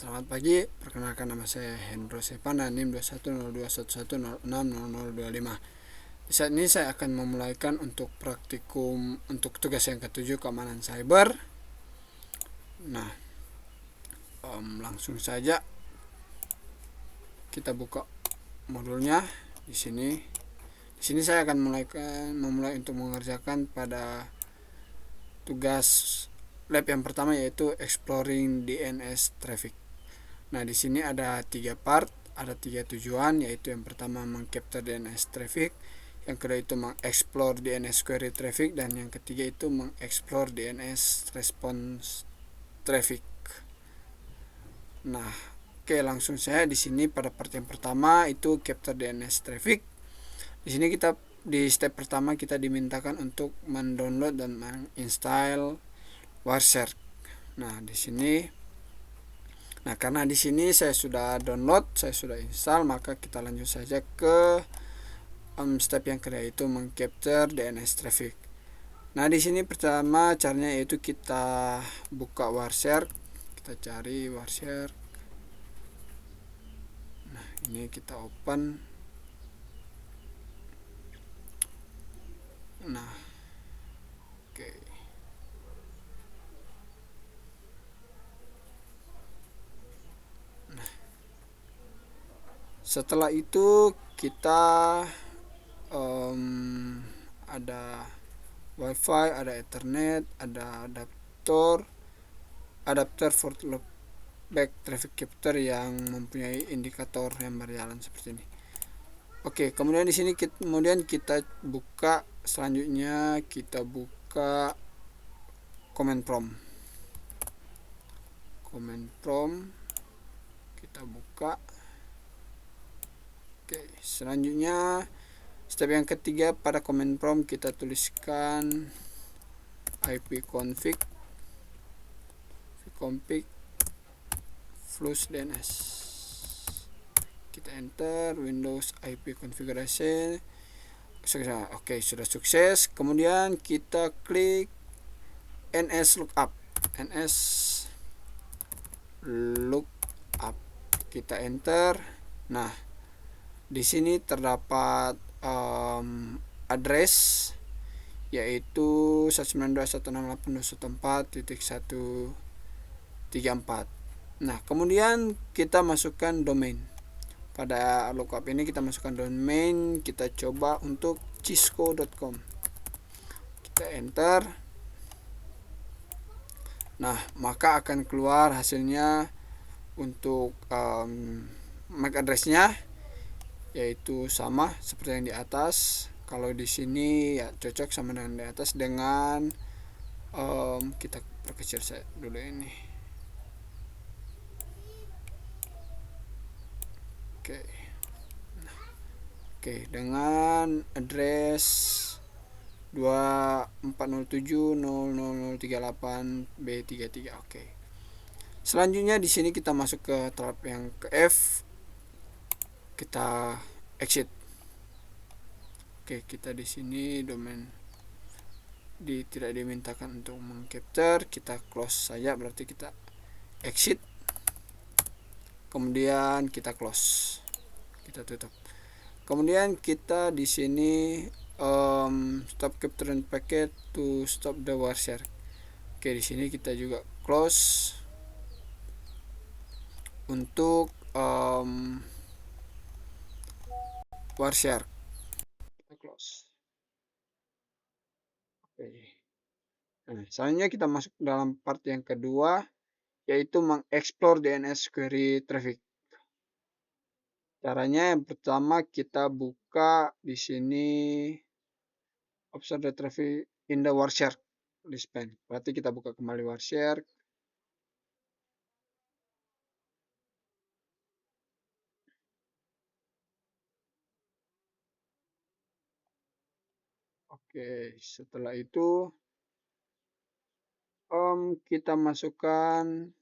Selamat pagi, perkenalkan nama saya Hendro Sepana, NIM 210211060025. Di saat ini saya akan memulaikan untuk praktikum untuk tugas yang ketujuh keamanan cyber. Nah, langsung saja kita buka modulnya di sini. Di sini saya akan memulai untuk mengerjakan pada tugas lab yang pertama, yaitu exploring DNS traffic. Nah, di sini ada 3 part, ada 3 tujuan, yaitu yang pertama mengcapture DNS traffic, yang kedua itu mengeksplor DNS query traffic, dan yang ketiga itu mengeksplor DNS response traffic. Nah, oke, langsung saya di sini pada part yang pertama itu capture DNS traffic. Di sini di step pertama kita dimintakan untuk mendownload dan menginstal Wireshark. Nah, karena di sini saya sudah download, saya sudah install, maka kita lanjut saja ke step yang kedua, yaitu mengcapture DNS traffic. Nah, di sini pertama caranya yaitu kita buka Wireshark, kita cari Wireshark. Nah, ini kita open. Nah, oke. Nah, setelah itu kita ada WiFi, ada Ethernet, ada adapter for loopback traffic capture yang mempunyai indikator yang berjalan seperti ini. Oke, kemudian di sini kemudian kita buka, selanjutnya kita buka command prompt. Command prompt kita buka. Oke, selanjutnya step yang ketiga, pada command prompt kita tuliskan ipconfig flush DNS. Kita enter Windows IP configuration. Oke, sudah sukses. Kemudian kita klik NS lookup. Kita enter. Nah, di sini terdapat address, yaitu 192.168.1.134. Nah, kemudian kita masukkan domain. Pada lookup ini kita masukkan domain, kita coba untuk cisco.com. Kita enter. Nah, maka akan keluar hasilnya untuk MAC address-nya, yaitu sama seperti yang di atas. Kalau di sini ya cocok sama dengan di atas, dengan kita perkecil saya dulu ini. Oke, dengan address 2407.00038B33. Oke. Selanjutnya di sini kita masuk ke tab yang ke F. Kita exit. Oke, kita di sini domain tidak dimintakan untuk mengcapture, kita close saja, berarti kita exit. Kemudian kita close. Kita tutup. Kemudian kita di sini stop capturing packet to stop the Wireshark. Oke, di sini kita juga close untuk Wireshark. Kita close. Oke. Nah, selanjutnya kita masuk dalam part yang kedua, yaitu mengeksplor DNS query traffic. Caranya yang pertama kita buka di sini observe the traffic in the Wireshark list pane. Berarti kita buka kembali Wireshark. Oke, setelah itu kita masukkan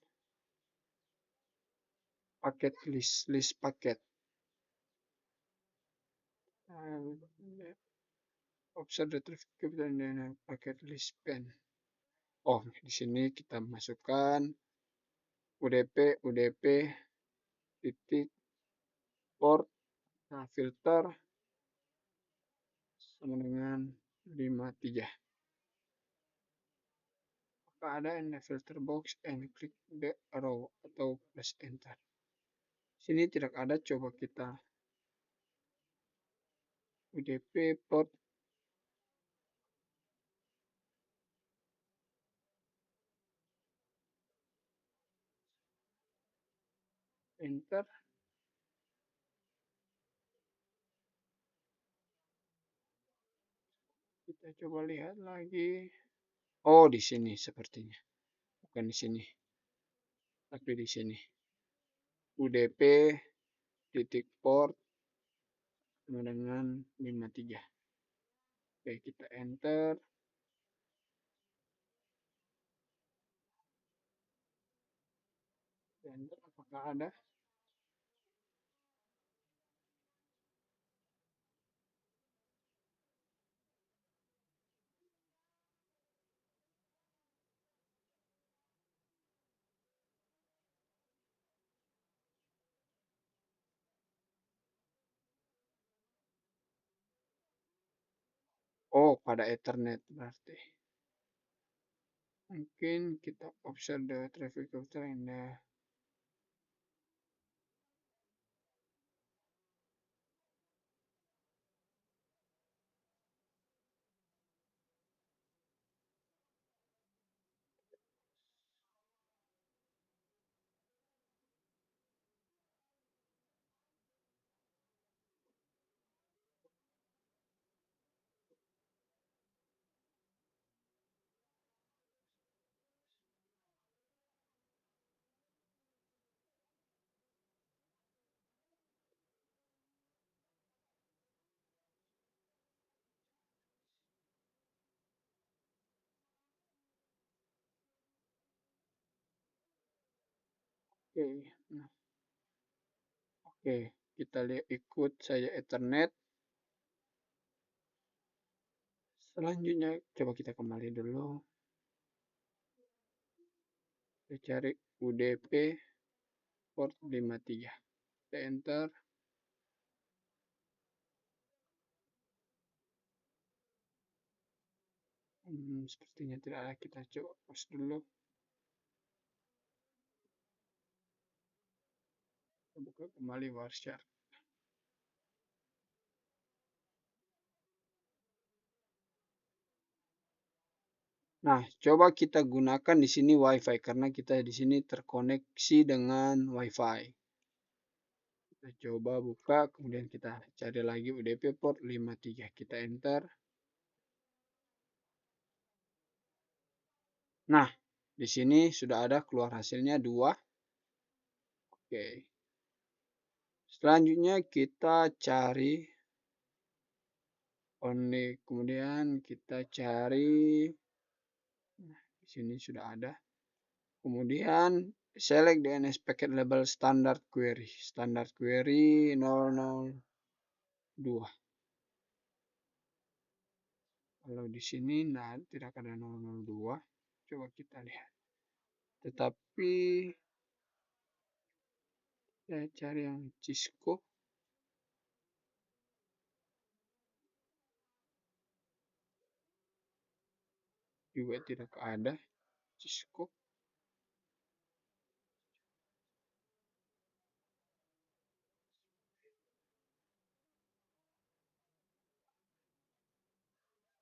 paket list paket. Observe the traffic dan paket list pane. Oh, di sini kita masukkan UDP titik port, nah filter sama dengan 53. Maka ada in the filter box and click the arrow atau press enter. Sini tidak ada, coba kita UDP port enter. Kita coba lihat lagi. Oh, di sini sepertinya. Bukan di sini, tapi di sini. UDP titik port sama dengan 53. Oke, kita enter. Enter, apakah ada? Oh, pada Ethernet berarti. Mungkin kita observe the traffic router in the Oke, nah, oke, kita lihat ikut saya Ethernet. Selanjutnya coba kita kembali dulu. Kita cari UDP port 53. Kita enter. Sepertinya tidak ada, kita coba pause dulu. Kita buka kembali Wireshark. Nah, coba kita gunakan di sini WiFi karena kita di sini terkoneksi dengan WiFi. Kita coba buka, kemudian kita cari lagi UDP port 53. Kita enter. Nah, di sini sudah ada keluar hasilnya 2. Oke. Selanjutnya kita cari only, kemudian kita cari, nah, di sini sudah ada. Kemudian select DNS packet label standard query. Standard query 002. Kalau di sini nah tidak ada 002. Coba kita lihat. Tetapi saya cari yang Cisco. Juga tidak ada Cisco.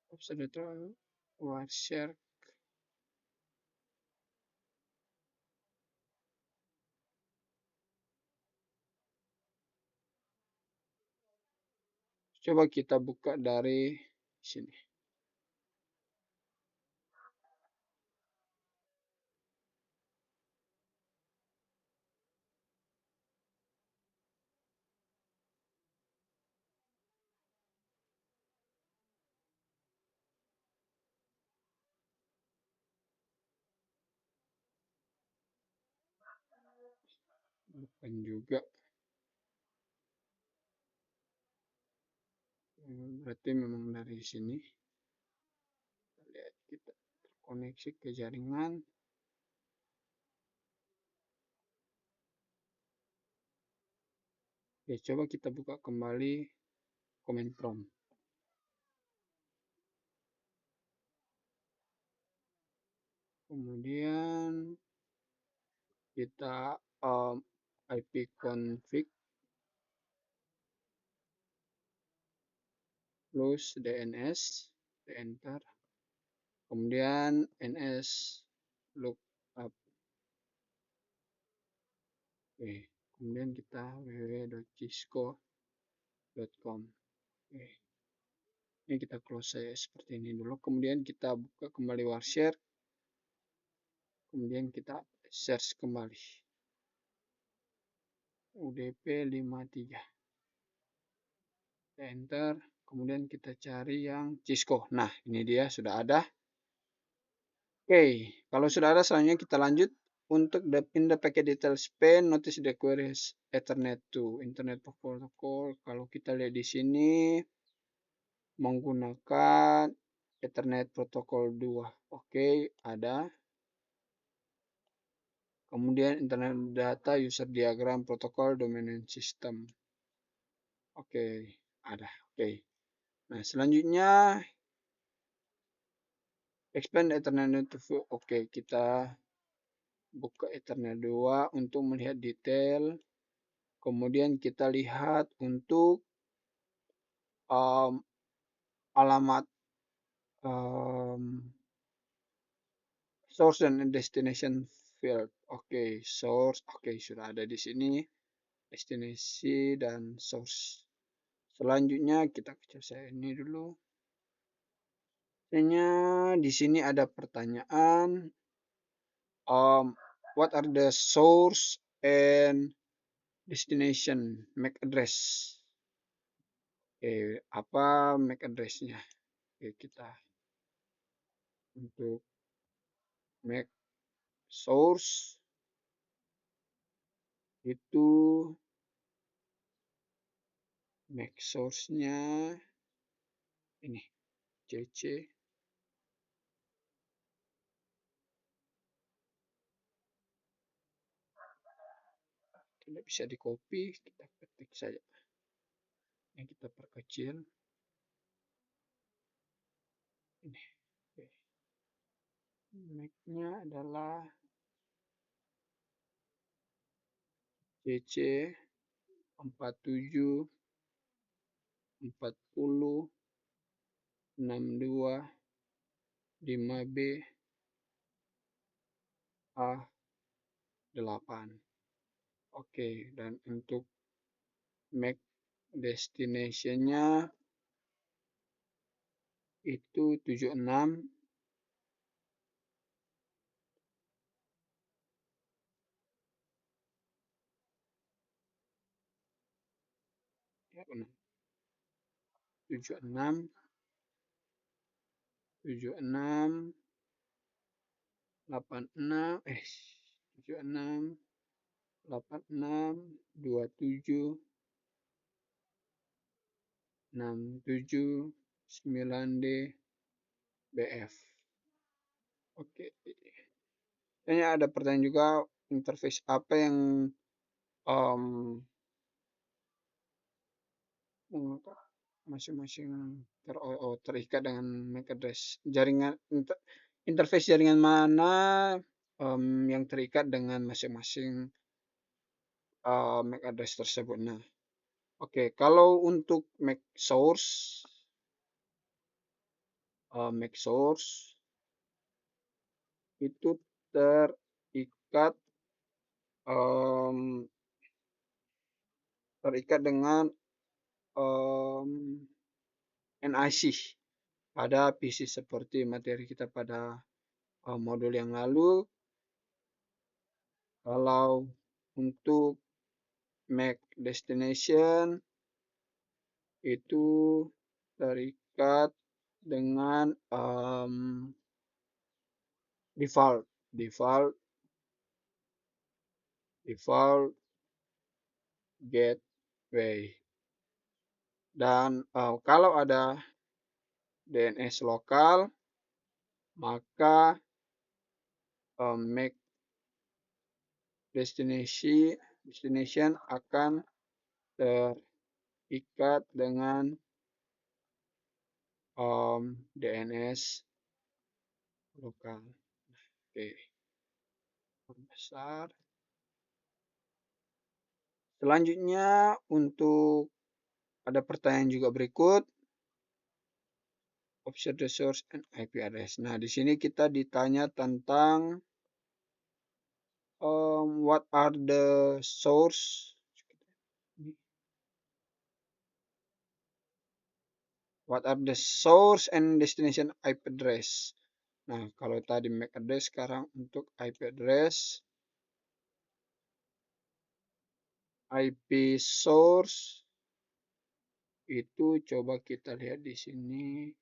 Observatory Wireshark. Coba kita buka dari sini. Bukan juga. Berarti memang dari sini. Kita lihat, kita terkoneksi ke jaringan. Oke, coba kita buka kembali command prompt. Kemudian kita ipconfig plus dns, di enter. Kemudian ns lookup. Oke, kemudian kita www.cisco.com. Oke. Ini kita close saya seperti ini dulu. Kemudian kita buka kembali Warshare. Kemudian kita search kembali. UDP 53. Kita enter. Kemudian kita cari yang Cisco. Nah, ini dia sudah ada. Oke, kalau sudah ada selanjutnya kita lanjut untuk in the packet details pane notice the queries Ethernet to Internet Protocol. Kalau kita lihat di sini menggunakan Ethernet Protocol 2. Oke, ada. Kemudian Internet Data User Diagram Protocol Domain System. Oke, ada. Oke. Nah, selanjutnya expand Ethernet network. Oke, kita buka Ethernet 2 untuk melihat detail. Kemudian kita lihat untuk alamat source dan destination field. Oke, source. Oke, sudah ada di sini. Destinasi dan source. Selanjutnya kita kecil saya ini dulu. Di sini ada pertanyaan. What are the source and destination MAC address? Oke, apa MAC address-nya? Oke, kita untuk MAC source itu MAC source-nya ini CC. Tidak bisa di copy, kita ketik saja. Yang kita perkecil. Ini. Oke. MAC-nya adalah CC 47 40 62 5B A8. Oke, dan untuk MAC destination-nya itu 76. Ya, benar. 76 76 86 76 86 27 67 9D BF. Oke. Ini ada pertanyaan juga, interface apa yang masing-masing terikat dengan MAC address. Jaringan interface jaringan mana yang terikat dengan masing-masing MAC address tersebut. Nah, oke, kalau untuk MAC source itu terikat dengan NIC pada PC seperti materi kita pada modul yang lalu. Kalau untuk MAC destination itu terikat dengan default gateway. Dan kalau ada DNS lokal, maka MAC destination akan terikat dengan DNS lokal. Oke, perbesar. Selanjutnya untuk ada pertanyaan juga berikut. Observe the source and IP address. Nah, di sini kita ditanya tentang what are the source, what are the source and destination IP address. Nah, kalau tadi MAC address, sekarang untuk IP address. IP source itu coba kita lihat di sini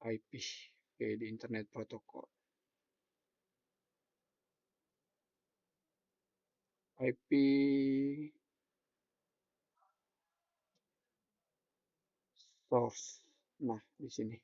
IP. Oke, di Internet Protocol. IP source. Nah, di sini.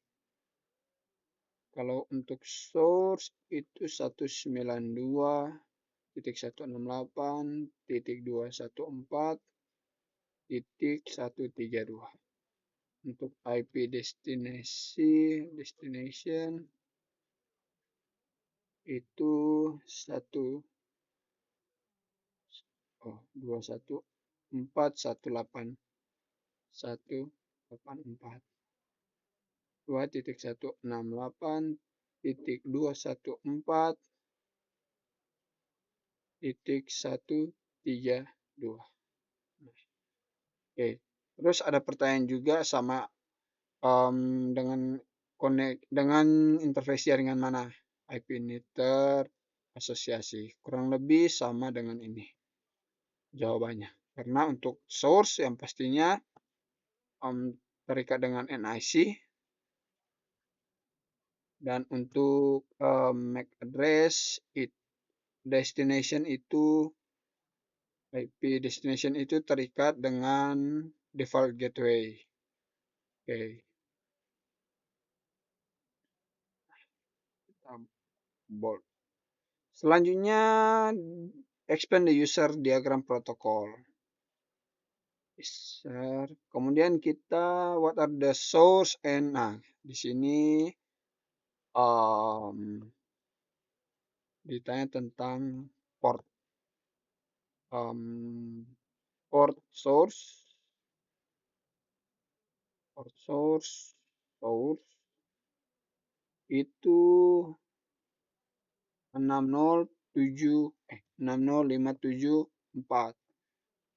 Kalau untuk source itu 192.168.214.132. Untuk IP destination itu 214.181.184. 2.168.214.132. Oke, terus ada pertanyaan juga sama dengan dengan interface jaringan mana IP ini terasosiasi. Kurang lebih sama dengan ini jawabannya. Karena untuk source yang pastinya terikat dengan NIC, dan untuk MAC address destination itu IP destination itu terikat dengan default gateway. Oke. Kita bold. Selanjutnya expand the user diagram protocol. Kemudian kita what are the source and di sini ditanya tentang port port source itu 60574.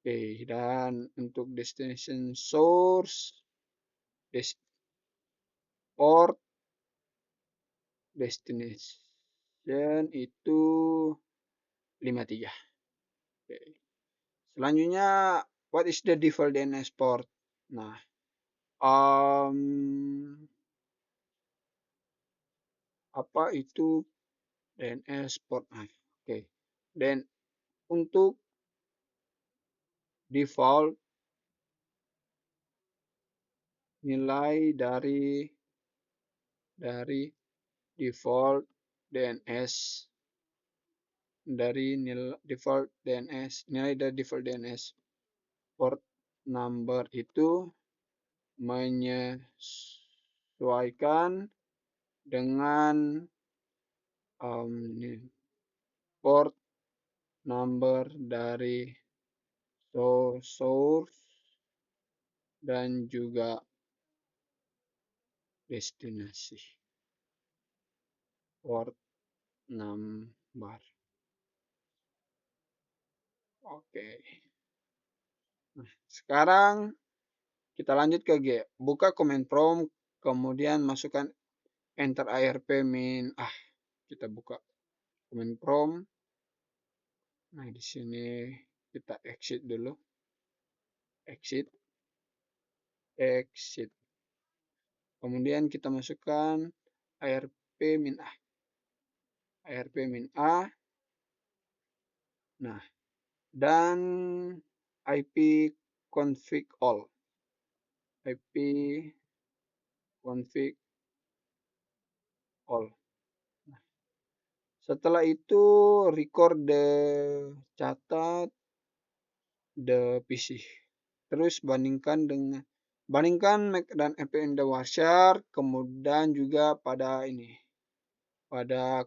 Oke, dan untuk destination source port destination itu 53. Oke. Selanjutnya what is the default DNS port? Nah, apa itu DNS port? Oke. Dan untuk default nilai dari default DNS nilai dari default DNS port number itu menyesuaikan dengan port number dari source dan juga destinasi port number. Oke. Nah, sekarang kita lanjut ke G. Buka command prompt, kemudian masukkan enter ARP min kita buka command prompt. Nah, di sini kita exit dulu. Exit. Kemudian kita masukkan ARP min A. Nah, dan IP config all. IP config all. Nah, setelah itu catat the PC. Terus bandingkan MAC dan VPN the Wireshark, kemudian juga pada ini, pada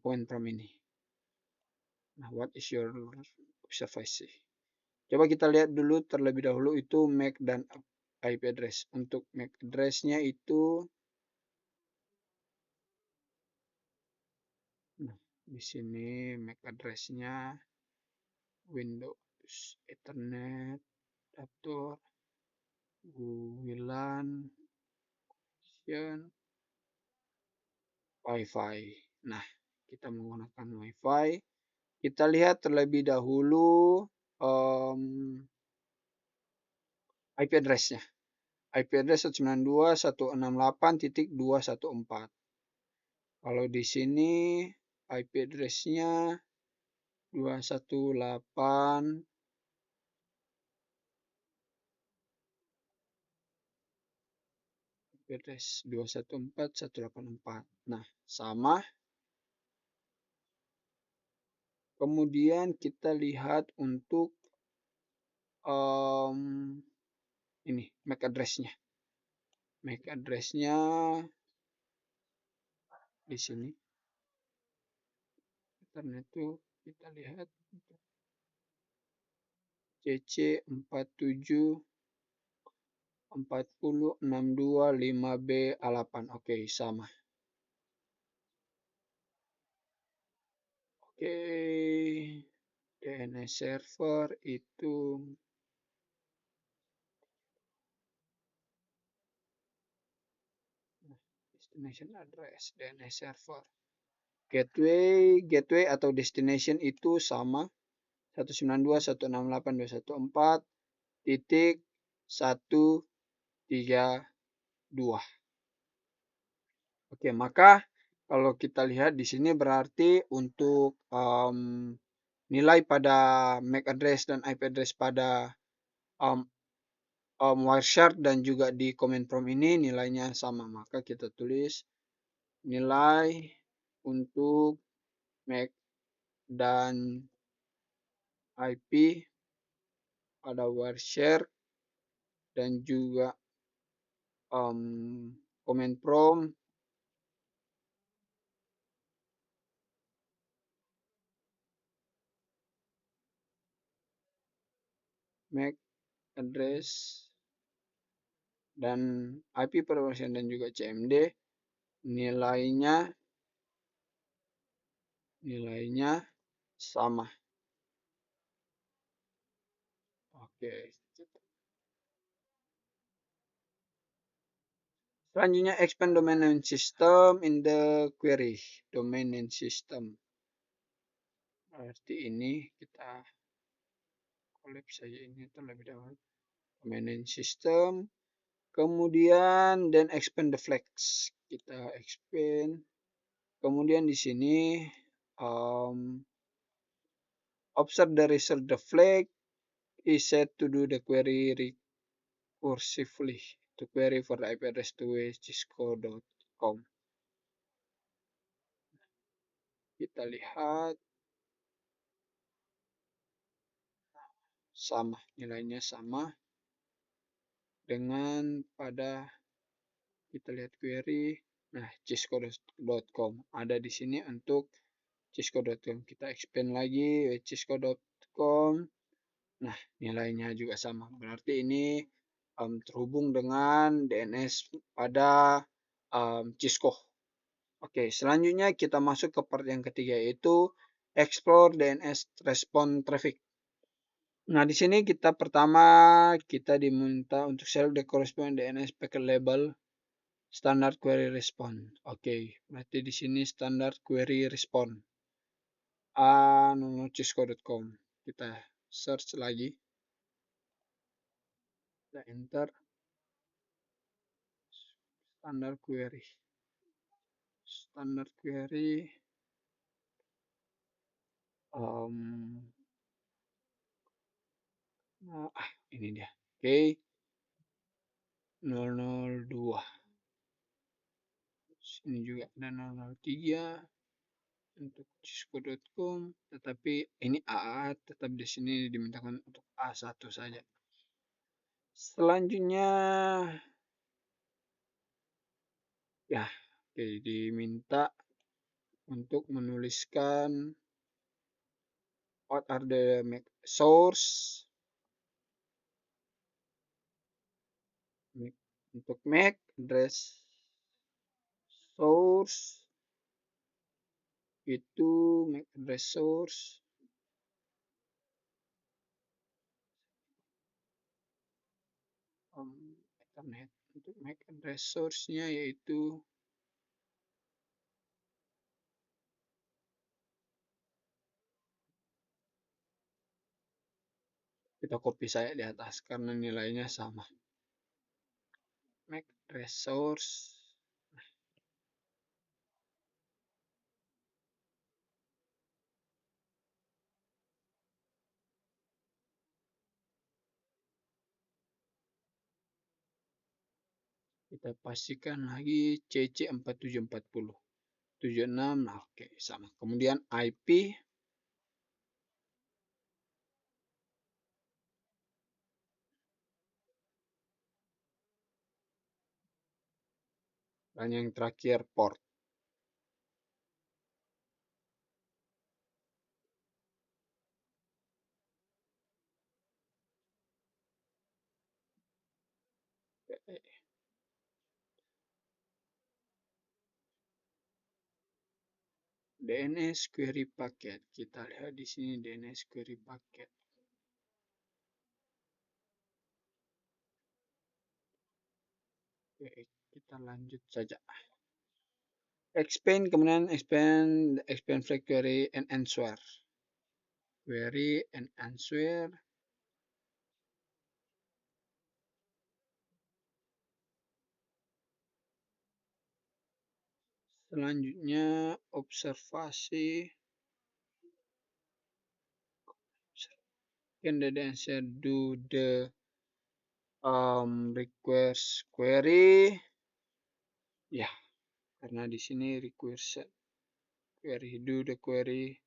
point from ini. Nah, what is your observation? Coba kita lihat dulu terlebih dahulu itu MAC dan IP address. Untuk MAC address-nya itu, nah, di sini MAC address-nya Windows, Ethernet, adaptor, WLAN, Wi-Fi. Nah, kita menggunakan Wi-Fi. Kita lihat terlebih dahulu um, IP address-nya. IP address 192.168.214. Kalau di sini IP address-nya 218 IP address 214.184. Nah, sama. Kemudian kita lihat untuk ini MAC address-nya. MAC address-nya di sini. Karena itu kita lihat CC 474062 5B8. Oke, sama. Oke, DNS server itu destination address, DNS server. Gateway atau destination itu sama 192.168.2.132. Oke, maka kalau kita lihat di sini berarti untuk nilai pada MAC address dan IP address pada Wireshark dan juga di command prompt ini nilainya sama. Maka kita tulis nilai untuk MAC dan IP pada Wireshark dan juga command prompt MAC address dan IP pada Wireshark dan juga CMD nilainya sama. Oke. Selanjutnya expand domain name system in the query. Domain name system. Berarti ini kita collapse saja ini terlebih dahulu. Domain name system. Kemudian then expand the flags. Kita expand. Kemudian di sini observe the result the flag is set to do the query recursively to query for the IP address to cisco.com. Kita lihat sama, nilainya sama dengan pada kita lihat query. Nah, cisco.com ada di sini untuk cisco.com. Kita expand lagi cisco.com. Nah, nilainya juga sama. Berarti ini terhubung dengan DNS pada Cisco. Oke, selanjutnya kita masuk ke part yang ketiga yaitu explore DNS response traffic. Nah, di sini kita diminta untuk select the corresponding DNS packet label standard query response. Oke, berarti di sini standard query response. cisco.com. Kita search lagi. Kita enter standard query. Standard query. Ini dia. Oke. 002. Ini juga ada 003. untuk cisco.com, tetapi ini AA tetap di sini dimintakan untuk A1 saja. Selanjutnya ya, oke, diminta untuk menuliskan what are the MAC source, untuk MAC address source itu MAC address source Ethernet. Untuk MAC address source-nya yaitu kita copy saya di atas karena nilainya sama. MAC address source kita pastikan lagi CC4740 76. Nah, oke, sama. Kemudian IP dan yang terakhir port. DNS query packet. Kita lihat di sini DNS query packet. Oke, kita lanjut saja. Expand, kemudian expand flag query and answer. Query and answer. Selanjutnya observasi. Can the answer do the request query? Ya, karena di sini request query, do the query.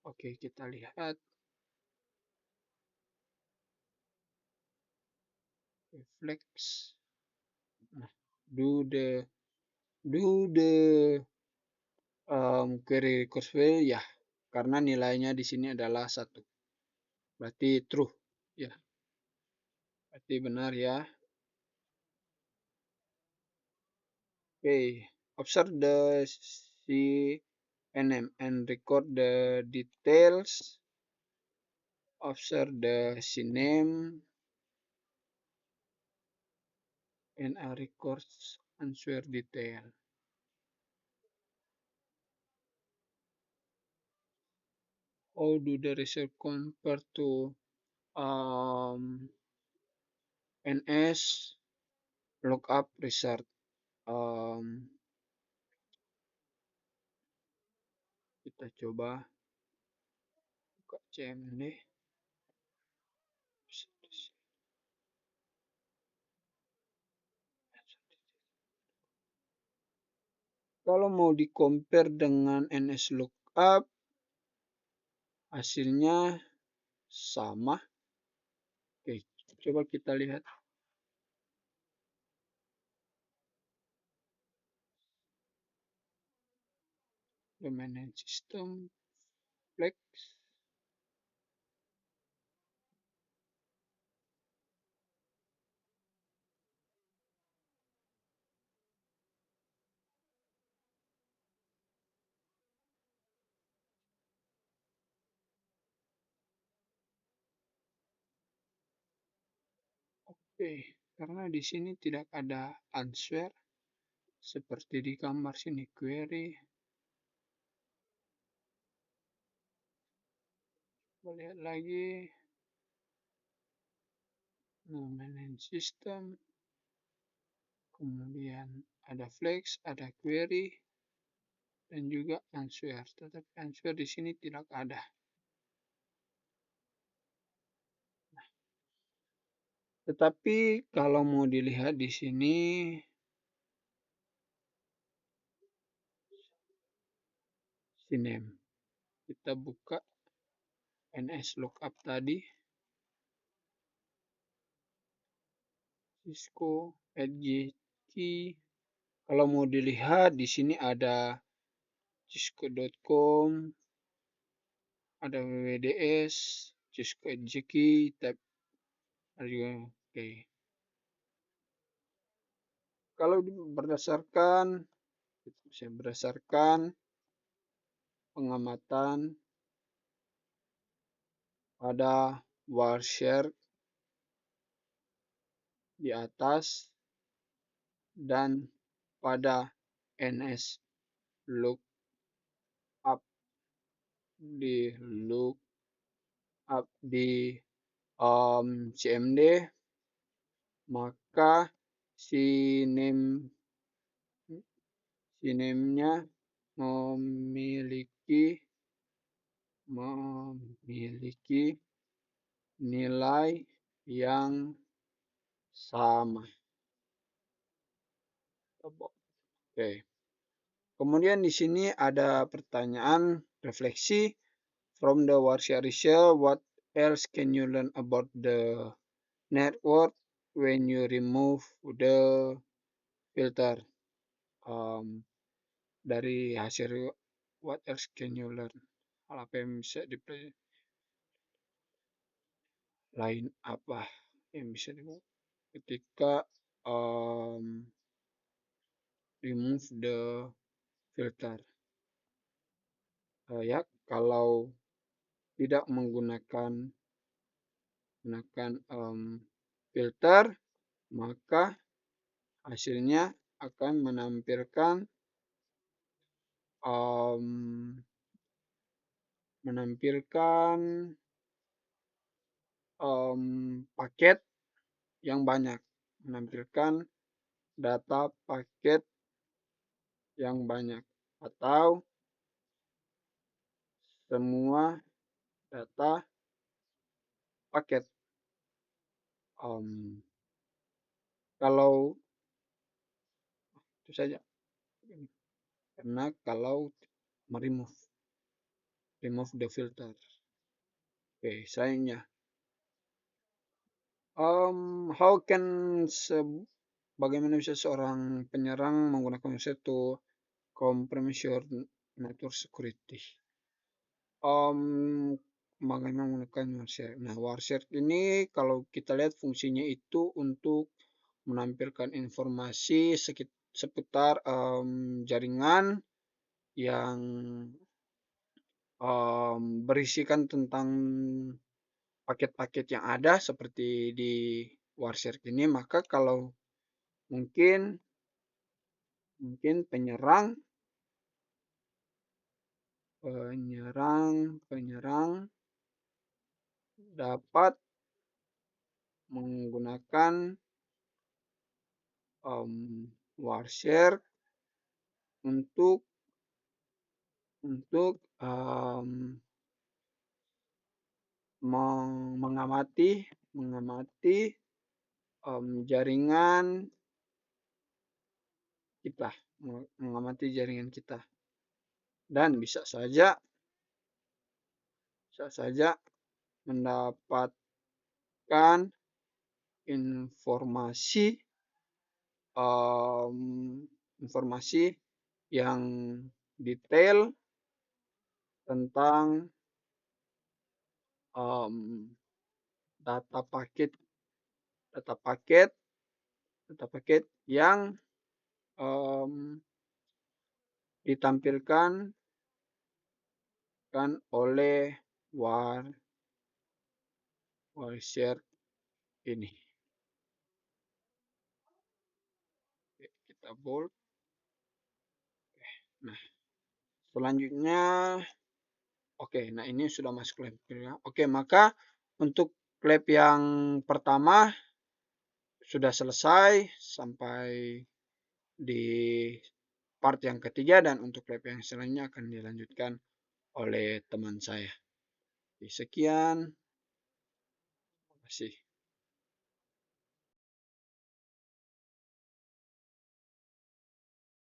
Oke, kita lihat. Flex. Nah, do the query request query, ya, karena nilainya di sini adalah 1. Berarti true. Ya, berarti benar ya. Oke, observe the CNM and record the details. Observe the CNAME and a records answer detail. How do the result compare to NS lookup result? Kita coba buka CMD. Kalau mau di compare dengan NS lookup, hasilnya sama. Oke, coba kita lihat. Domain name system, flex. Oke, karena di sini tidak ada answer seperti di gambar sini query. Kita lihat lagi. Domain system. Kemudian ada flex, ada query, dan juga answer. Tetapi answer di sini tidak ada. Tetapi kalau mau dilihat di sini cname. Kita buka ns lookup tadi, cisco @gk. Kalau mau dilihat di sini ada cisco.com, ada wwds, cisco@gk, tab ada juga. Oke. Kalau berdasarkan pengamatan pada Wireshark di atas dan pada ns lookup di cmd, maka cname-nya memiliki nilai yang sama. Oke. Kemudian di sini ada pertanyaan refleksi. From the Wireshark research, what else can you learn about the network when you remove the filter? Dari hasil what else can you learn? Hal apa yang bisa dipelajari? Lain apa yang bisa dipelajari ketika remove the filter? Ya, kalau tidak menggunakan filter, maka hasilnya akan menampilkan paket yang banyak, menampilkan data paket yang banyak atau semua data paket. Kalau itu saja, karena kalau remove the filter. Oke, selanjutnya, bagaimana bisa seorang penyerang menggunakan Wireshark to compromise your network security? Bagaimana menggunakan Wireshark? Nah, Wireshark ini kalau kita lihat fungsinya itu untuk menampilkan informasi seputar jaringan yang berisikan tentang paket-paket yang ada seperti di Wireshark ini. Maka kalau mungkin penyerang dapat menggunakan Wireshark untuk mengamati jaringan kita, dan bisa saja mendapatkan informasi yang detail tentang data paket yang ditampilkan oleh Wireshark ini. Kita bold. Nah, selanjutnya, nah ini sudah masuk lab. Maka untuk lab yang pertama sudah selesai sampai di part yang ketiga, dan untuk lab yang selanjutnya akan dilanjutkan oleh teman saya. Sekian, terima kasih.